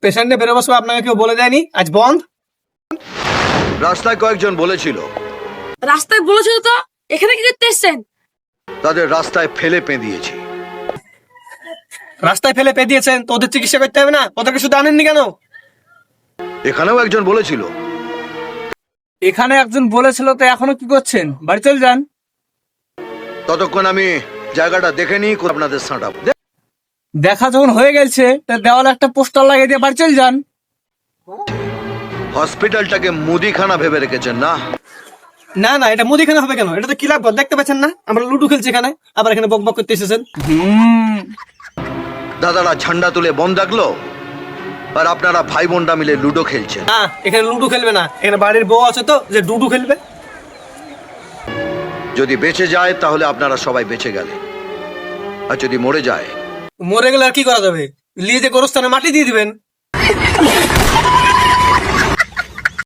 পেশেন্টে বেরোবার সময় আপনাকে কেউ বলে দেয়নি আজ বন্ধ? রাস্তায় কয়েকজন বলেছিল, রাস্তায় বলেছিল তো, এখানে কি করতে এসছেন? তাদের রাস্তায় ফেলে পেঁদিয়েছি। রাস্তায় ফেলে পেয়ে দিয়েছেন তো ওদের চিকিৎসা করতে হবে না? ওদেরকে শুধু আনেননি কেন? এখানেও একজন বলেছিল। এখানে একজন বলেছিল তো এখনো কি করছেন? বাড়ি চলে যান। ততক্ষণ আমি জায়গাটা দেখে নিই, আপনাদের সাঁটাবো। দেখা যখন হয়ে গেছে তা দেওয়ালে একটা পোস্টার লাগিয়ে দিয়ে বাড়ি চলে যান। হসপিটালটাকে মুদিখানা ভেবে রেখেছেন না? না না, এটা মুদিখানা হবে কেন? এটা তো ক্লাব ঘর, দেখতে পাচ্ছেন না আমরা লুডো খেলছি এখানে, আবার এখানে বক বক করতে এসেছেন। দাদারা ঝান্ডা তুলে বন্ধ রাখলো, আর আপনারা ভাই বোনরা মিলে লুডো খেলছেন। না, এখানে লুডো খেলবে না, এখানে বাড়ির বউ আছে তো যে ডুডু খেলবে। যদি বেঁচে যায় তাহলে আপনারা সবাই বেঁচে গেলে, আর যদি মরে যায় মরে গেলে আর কি করা যাবে? নিয়ে যে গোরস্থানে মাটি দিয়ে দিবেন।